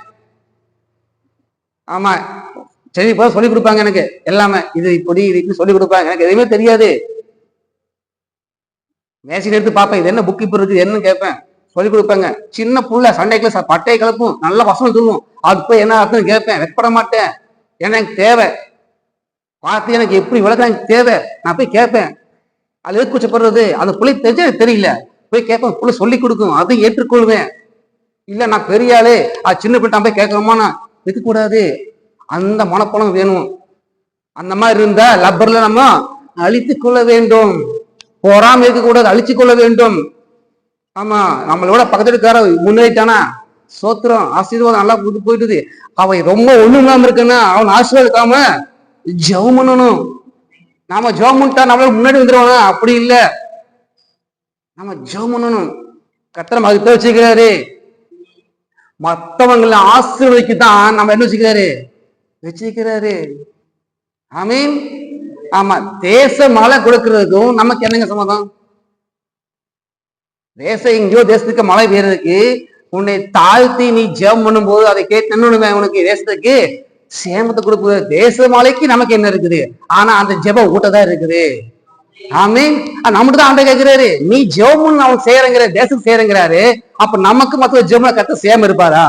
ஆமா, சரி போய் சொல்லிக் கொடுப்பாங்க எனக்கு எல்லாமே, இது இப்படி இது சொல்லிக் கொடுப்பாங்க, எனக்கு எதுவுமே தெரியாது. மேசின் எடுத்து பார்ப்பேன், இது என்ன புக் இப்ப இருக்கு என்ன கேட்பேன், சொல்லிக் கொடுப்பாங்க. சின்ன புள்ள சண்டை கிளாஸ் பட்டையை கிளப்பும், நல்ல வசனம் சொல்லுவோம், அது போய் என்ன அர்த்தம் கேட்பேன், வைக்கப்பட மாட்டேன். ஏன்னா எனக்கு தேவை வார்த்தை, எனக்கு எப்படி விளக்கம் எனக்கு தேவை, நான் போய் கேட்பேன். அது எது கூச்சப்படுறது, அந்த புள்ளை தெரிஞ்சா தெரியல, போய் கேட்பேன், புள்ள சொல்லி கொடுக்கும், அதையும் ஏற்றுக்கொள்வேன். இல்ல நான் பெரிய ஆளு, அது சின்ன பிள்ளை போய் கேட்கணுமா, நான் இருக்கக்கூடாது. அந்த மனப்பணம் வேணும். அந்த மாதிரி இருந்தா லப்பர்ல நம்ம அழித்துக் கொள்ள வேண்டும். போராம இருக்கக்கூடாது, அழிச்சு கொள்ள வேண்டும். ஆமா, நம்மளோட பக்கத்துல இருக்கார முன்னேறிட்டானா சோத்திரம், ஆசீர்வாதம் நல்லா போயிட்டுது. அவன் ரொம்ப ஒண்ணும் இல்லாம இருக்குன்னா அவன் ஆசீர்வாதிக்காம ஜெபம் பண்ணணும். நாம ஜெபம் பண்ணிட்டா நம்மளால முன்னாடி வந்துருவானா, அப்படி இல்ல, நம்ம ஜெபம் பண்ணணும். கர்த்தர் மகத்தை வச்சுக்கிறாரு, மற்றவங்களை ஆசீர்வதிக்குதான் நம்ம என்ன வச்சுக்கிறாரு. ஆமீன். ஆமா, தேச மழை கொடுக்கறதுக்கும் நமக்கு என்னங்க சம்மதம்? தேசம் எங்கேயோ தேசத்துக்கு மழை பெய்யறதுக்கு உன்னை தாழ்த்தி நீ ஜெபம் பண்ணும் போது அதை கேட்டு என்ன உனக்கு தேசத்துக்கு சேமத்தை கொடுக்குது. தேச மழைக்கு நமக்கு என்ன இருக்குது, ஆனா அந்த ஜெபம் ஊட்டதான் இருக்குது. ஆமீன். நம்மகிட்ட தான் ஆண்டவர் கேட்கிறாரு, நீ ஜெபம் அவன் செய்யறங்கிற தேசத்துக்கு செய்யறங்கிறாரு, அப்ப நமக்கு மற்ற ஜெபம் கத்த சேம இருப்பாரா?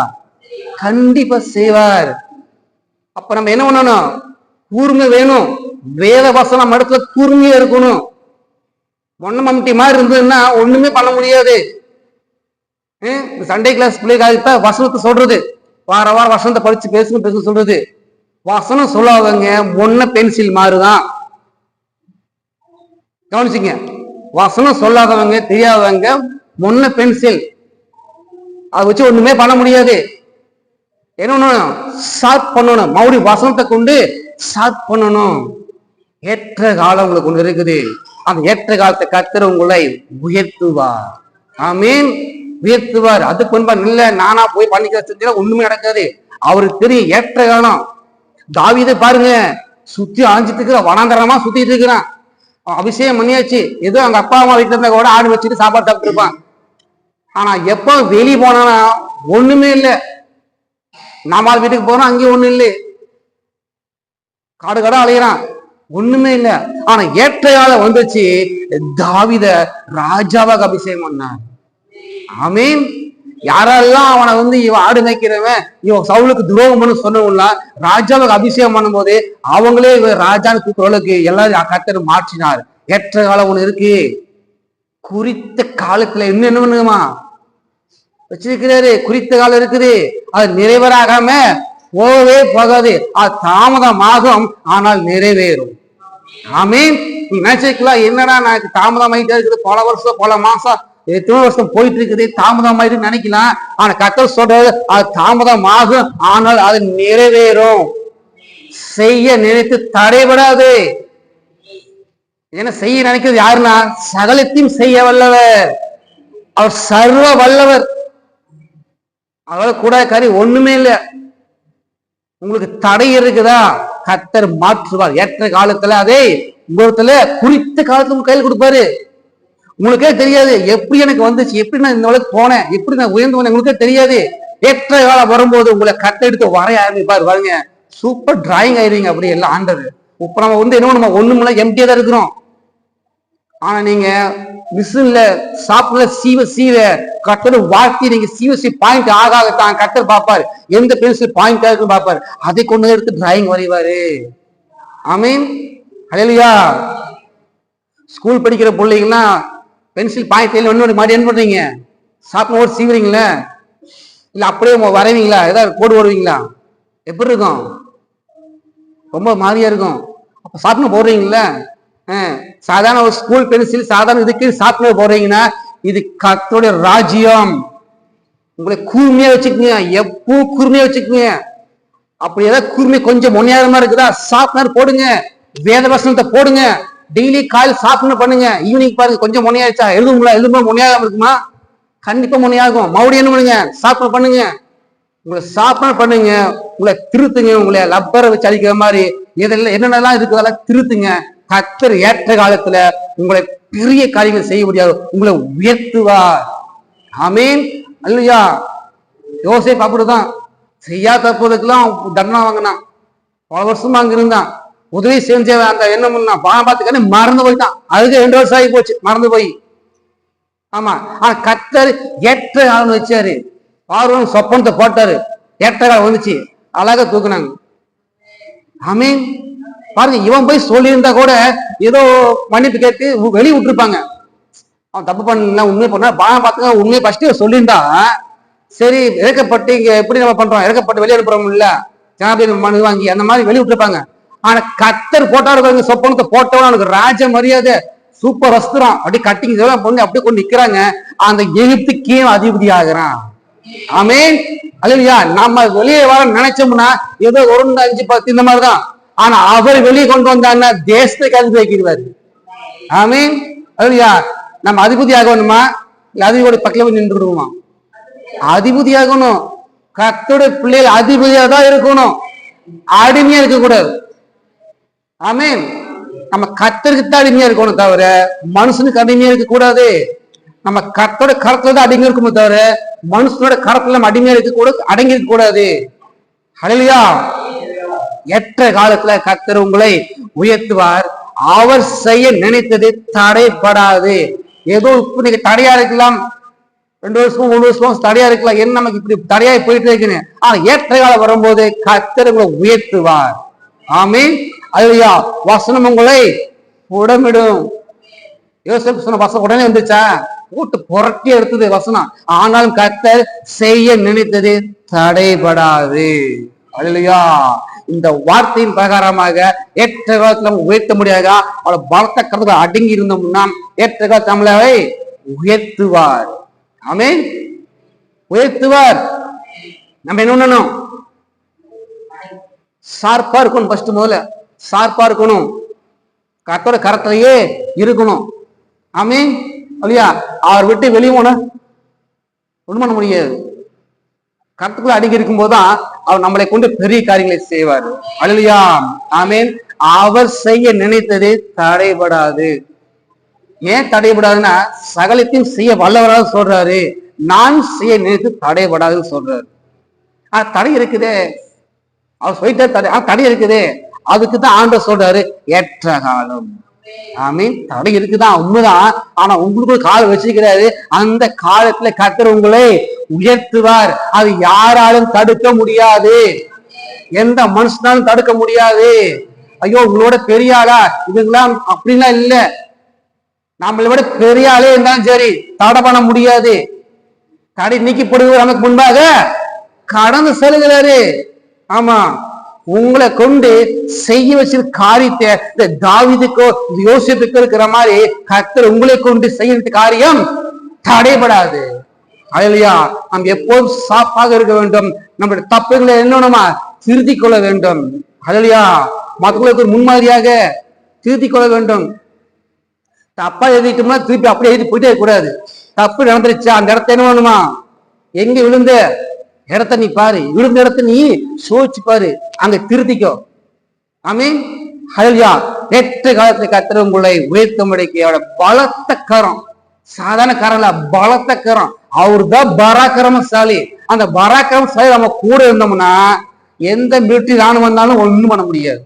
கண்டிப்பா செய்வார். அப்ப நம்ம என்ன பண்ணணும், கூர்மை வேணும். வேத வசனம் இடத்துல கூர்மையா இருக்கணும். ஒண்ணு மம்டி மாதிரி இருந்ததுன்னா ஒண்ணுமே பண்ண முடியாது. சண்டே கிளாஸ் பிள்ளைகளுக்கு வசனத்தை சொல்றது, வார வாரம் வசனத்தை படிச்சு பேசணும் சொல்றது. வசனம் சொல்லாதவங்க ஒன்ன பென்சில் மாறுதான். கவனிச்சுங்க, வசனம் சொல்லாதவங்க தெரியாதவங்க முன்ன பென்சில். அதை வச்சு ஒண்ணுமே பண்ண முடியாது. என்ன ஸ்டார்ட் பண்ணணும், மறுபடியும் வசனத்தை கொண்டு ஸ்டார்ட் பண்ணணும். ஏற்ற காலம் உங்களுக்கு ஒண்ணு இருக்குது. அந்த ஏற்ற காலத்தை கர்த்தர் உங்களை உயர்த்துவார். ஆமீன். உயர்த்துவார். அதுக்கு முன்பா இல்ல நானா போய் பண்ணிக்க ஒண்ணுமே நடக்காது. அவருக்கு தெரியும் ஏற்ற காலம். தாவீதை பாருங்க, சுத்தி ஆஞ்சிட்டு இருக்கிற வனாந்தரமா சுத்திட்டு இருக்கிறான். அபிஷேகம் பண்ணியாச்சு. ஏதோ அவங்க அப்பா அம்மா வீட்டுல இருந்தா கூட ஆடு வச்சுட்டு சாப்பாடு சாப்பிட்டு இருப்பான். ஆனா எப்ப வெளியே போனானா ஒண்ணுமே இல்லை. நாம வீட்டுக்கு போறோம், அங்கேயும் ஒண்ணு இல்லை. காடு கடை அலையிறான், ஒண்ணுமே இல்லை. ஆனா ஏற்ற காலம் வந்துச்சு, தாவீத ராஜாவாக அபிஷேகம் பண்ணான். ஆமீன். யாரெல்லாம் அவனை இவன் ஆடு மேய்க்கிறவன், இவன் சவுலுக்கு துரோகம் பண்ணு சொன்னவங்களா ராஜாவுக்கு அபிஷேகம் பண்ணும் போது அவங்களே ராஜான்னு கூப்பிடுறவளுக்கு எல்லாரும் கர்த்தர் மாற்றினார். ஏற்ற காலம் ஒண்ணு இருக்கு. குறித்த காலத்துல என்ன பண்ணுமா வச்சிருக்கிறாரு. குறித்த காலம் இருக்குது. அது நிறைவேறாகாம போகவே போகாது. அது தாமதமாகும், ஆனால் நிறைவேறும். ஆமீன். நீ நினைச்சிருக்கலாம், என்னடா நான் தாமதம் ஆயிட்டே இருக்குது, பல வருஷம் பல மாசம் எத்தனை வருஷம் போயிட்டு இருக்குது, தாமதம் ஆயிட்டு நினைக்கலாம். ஆனா கர்த்தர் சொல்றது அது தாமதம் ஆகும், ஆனால் அது நிறைவேறும். செய்ய நினைத்து தடைபடாது. ஏன்னா செய்ய நினைக்கிறது யாருன்னா சகலத்தையும் செய்ய வல்லவர். அவர் சர்வ வல்லவர். அவரை கூட காரி ஒண்ணுமே இல்லை. உங்களுக்கு தடை இருக்குதா, கர்த்தர் மாற்றுவார். ஏற்ற காலத்துல அதே உலகத்துல குறித்த காலத்துல உங்க கையில் கொடுப்பாரு. உங்களுக்கே தெரியாது எப்படி எனக்கு வந்துச்சு, எப்படி நான் இந்த உலகத்துக்கு போனேன், எப்படி நான் உயர்ந்து போனேன், உங்களுக்கே தெரியாது. ஏற்ற காலம் வரும்போது உங்களை கட்ட எடுத்து வரைய ஆரம்பிப்பாரு. பாருங்க, சூப்பர் டிராயிங் ஆயிருவீங்க. அப்படி எல்லாம் ஆண்டது. இப்ப நம்ம என்ன நம்ம ஒண்ணுமில்ல, எம்டியா தான் இருக்கிறோம். ஆனா நீங்க மிஷின்ல சாப்பிடல சீவ கட்டர் வாழ்த்தி நீங்க சிவசி பாயிண்ட் ஆகாதான் கட்டர் பார்ப்பாரு. எந்த பென்சில் பாயிண்ட் இருக்குன்னு பார்ப்பாரு. அதை கொண்டு எடுத்து டிராயிங் வரைவாரு. ஆமீன். ஹல்லேலூயா. ஸ்கூல் படிக்கிற பிள்ளைங்கன்னா பென்சில் பாயிண்ட் இன்னொரு மாதிரி என்ன பண்றீங்க, சாப்பிட ஓட்டு சீவுறீங்களா, இல்ல அப்படியே வரைவீங்களா, ஏதாவது கோடு வருவீங்களா, எப்படி இருக்கும், ரொம்ப மாதிரியா இருக்கும். அப்ப சாப்பிட போடுறீங்களா, சாதாரண ஒரு ஸ்கூல் பென்சில் சாதாரண இதுக்கு சாப்பிட போடுறீங்கன்னா இது கர்த்தருடைய ராஜ்யம். உங்களை கூர்மையா வச்சுக்கோங்க, எப்போ கூர்மையா வச்சுக்கோங்க. அப்படி ஏதாவது கூர்மை கொஞ்சம் முன்னியாரமா இருக்குதா, சாப்பிட்னர் போடுங்க, வேத வசனத்தை போடுங்க, டெய்லி காலையில் சாப்பிட்டு பண்ணுங்க. ஈவினிங் பாருங்க கொஞ்சம் முனையாச்சா, எழுதும்போது முனையாகாம இருக்குமா, கண்டிப்பா முனையாகும். மறுபடியும் என்ன பண்ணுங்க, சாப்பிட பண்ணுங்க, உங்களை சாப்பிட பண்ணுங்க, உங்களை திருத்துங்க, உங்களை லப்பரை வச்சு அடிக்கிற மாதிரி இதெல்லாம் என்னென்னலாம் இருக்குதெல்லாம் திருத்துங்க. கர்த்தர் ஏற்ற காலத்துல உங்களை பெரிய காரியங்கள் செய்ய முடியாது, உங்களை உயர்த்துவார். ஆமீன். அல்லையா. யோசேப்பு அப்படிதான் செய்யா தப்புறதுக்கெல்லாம் தண்டனை வாங்கினான். பல வருஷமா அங்க இருந்தான். உதவி செஞ்ச அந்த என்ன பண்ணா பாவம் பார்த்துக்க மறந்து போயிட்டான். அதுக்கு 2 வருஷம் ஆகி போச்சு மறந்து போய். ஆமா. ஆனா கர்த்தர் ஏற்ற காலம் வச்சாரு. பார்வன் சொப்பனத்தை போட்டாரு, ஏற்ற காலம் வந்துச்சு, அழகா தூக்குனாங்க. ஆமீன். பாருங்க, இவன் போய் சொல்லியிருந்தா கூட ஏதோ மன்னிப்பு கேட்டு வெளியே விட்டுருப்பாங்க. அவன் தப்பு பண்ண உண்மை பண்ணா பாவம் பார்த்துக்க உண்மையை ஃபர்ஸ்ட் சொல்லியிருந்தா சரி, இறக்கப்பட்டு இங்க எப்படி நம்ம பண்றோம், இறக்கப்பட்டு வெளியே அனுப்புறோம் இல்ல, ஜனாதிபதி மனு வாங்கி அந்த மாதிரி வெளியே விட்டுருப்பாங்க. ஆனா கர்த்தர் போட்டாரு சொப்பனத்தை போட்டவன அவனுக்கு ராஜ மரியாதை, சூப்பர் வஸ்திரம், அப்படியே கட்டிங் பொண்ணு அப்படியே கொண்டு நிக்கிறாங்க. அந்த எகிப்துக்கே அதிபதி ஆகிறான். ஆமீன். அல்லேலூயா. நம்ம வெளியே வர நினைச்சோம்னா ஏதோ 1 5 10 இந்த மாதிரிதான். ஆனா அவர் வெளியே கொண்டு வந்தாங்கன்னா தேசத்துக்கு அதிபதி வைக்கிறாரு. ஆமீன். அல்லேலூயா. நம்ம அதிபதி ஆகணுமா, அதிபதி பக்கத்துல நின்றுடுவோமா? அதிபதி ஆகணும். கர்த்தருடைய பிள்ளைகள் அதிபதியா தான் இருக்கணும், அடிமையா இருக்க கூடாது. ஆமீன். நம்ம கர்த்தருக்கு தான் அடிமையா இருக்கணும் தவிர மனுஷனுக்கு அடிமையா இருக்க கூடாது. நம்ம கர்த்தரோட கரத்துல தான் அடங்கி இருக்குமே தவிர மனுஷனோட கரத்துல நம்ம அடிமையா இருக்க கூட அடங்கி இருக்க கூடாது. ஹல்லேலூயா. ஏற்ற காலத்துல கர்த்தர் உங்களை உயர்த்துவார். அவர் செய்ய நினைத்தது தடைப்படாது. ஏதோ இப்ப நீங்க தடையா இருக்கலாம், 2 வருஷம் 3 வருஷம் தடையா இருக்கலாம், என்ன நமக்கு இப்படி தடையாய் போயிட்டு இருக்குன்னு. ஆனா ஏற்ற காலம் வரும்போது கர்த்தர் உங்களை உயர்த்துவார். ஆமீன். அல்லேலூயா. வசனம் உங்களை புடமிடும். யோசேப்பு சொன்ன வசனம் உடனே வந்துச்சா, போட்டு புரட்டி எடுத்தது வசனம். ஆனாலும் கர்த்தர் செய்ய நினைத்தது தடைபடாது. அல்லேலூயா. இந்த வார்த்தையின் பிரகாரமாக ஏற்ற காலத்துல நம்ம உயர்த்த முடியாத அவளை பலத்த கருத்துல அடங்கி இருந்தோம்னா ஏற்ற காலத்தை நம்மளை உயர்த்துவார். ஆமீன். உயர்த்துவார். நம்ம என்ன பண்ணணும்? ஷார்ப்பா இருக்கணும். ஃபர்ஸ்ட் முதல்ல ஷார்ப்பா இருக்கணும், கர்த்தரோட கரத்திலேயே இருக்கணும். ஆமென். இல்லையா? அவர் விட்டு வெளியே போன ஒண்ணும் பண்ண முடியாது. கருத்துக்குள்ள அடங்கி இருக்கும் போதுதான் அவர் நம்மளை கொண்டு பெரிய காரியங்களை செய்வார். அல்லேலூயா. ஆமென். அவர் செய்ய நினைத்தது தடைபடாது. ஏன் தடைபடாதுன்னா, சகலத்தையும் செய்ய வல்லவராக சொல்றாரு. நான் செய்ய நினைத்து தடைபடாதுன்னு சொல்றாரு. தடை இருக்குதே, அவர் சொல்லிட்டு தடை இருக்குதே, அதுக்குதான் ஆண்டவர் சொல்றாரு ஏற்ற காலம். ஆமீன். தடை இருக்குதான், உண்மைதான். ஆனா உங்களுக்கு கால் வச்சிருக்கிறாரு. அந்த காலத்துல கர்த்தர் உங்களை உயர்த்துவார். அது யாராலும் தடுக்க முடியாது, எந்த மனுஷனாலும் தடுக்க முடியாது. ஐயோ உங்களோட பெரிய ஆளா இதுங்களாம் அப்படின்லாம் இல்ல. நம்மளை விட பெரிய ஆளே இருந்தாலும் சரி தடை பண்ண முடியாது. தடை நீக்கப்படுவது நமக்கு முன்பாக கடந்து செல்கிறாரு. ஆமா, உங்களை கொண்டு செய்ய வச்சிருக்க காரியத்தை இந்த தாவீதுக்கோ யோசேப்புக்கோ இருக்கிற மாதிரி கர்த்தர் உங்களை கொண்டு செய்ய காரியம் தடைபடாது. அல்லேலூயா. நாம் எப்போதும் சாப்பாக இருக்க வேண்டும். நம்முடைய தப்புகளை என்னமா திருத்திக் கொள்ள வேண்டும். அல்லேலூயா. மற்றவர்களுக்கு ஒரு முன்மாதிரியாக திருத்திக் கொள்ள வேண்டும். தப்பா எழுதிட்டோம்னா திருப்பி அப்படியே எழுதி போயிட்டே கூடாது. தப்பு நடந்துருச்சு, அந்த இடத்த என்ன பண்ணுமா, எங்க விழுந்த இடத்த நீ பாரு, விழுந்த இடத்த நீ சோதிச்சு பாரு, அங்க திருத்திக்கோ. ஆமென். ஹல்லேலூயா. ஏற்ற காலத்துல கர்த்தர் உங்களை உயர்த்தும்படிக்கு அவரோட பலத்த கரம், சாதாரண கரம், பலத்த கரம். அவரு தான் பராக்கிரமசாலி. அந்த பராக்கிரமசாலி நம்ம கூட இருந்தோம்னா எந்த மிலிட்டரி ராணுவம் வந்தாலும் ஒண்ணும் பண்ண முடியாது.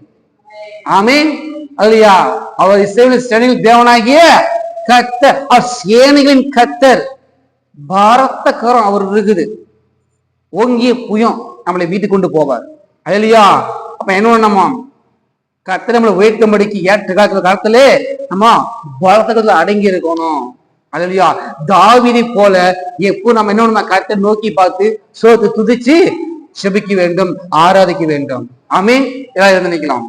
ஆமென். அல்லேலூயா. அவர் இஸ்ரவேலின் சேனைகளின் தேவனாகிய கர்த்தர், அவர் சேனைகளின் கர்த்தர். பலத்த கரம் அவர் இருக்குது. ஓங்கிய புயம் நம்மளை வீட்டுக்கு கொண்டு போவார். அல்லேலூயா. அப்ப என்ன நம்ம கர்த்தர் நம்மளை உயர்த்தும்படிக்கு ஏற்ற காலத்துல நம்ம பலத்த அடங்கி இருக்கணும். அல்லேலூயா. தாவீதை போல எப்போ நம்ம என்ன பண்ணணும், கர்த்தரை நோக்கி பார்த்து சோத்து துதிச்சு செபிக்க வேண்டும், ஆராதிக்க வேண்டும். ஆமென். எல்லாரும் நினைக்கலாம்.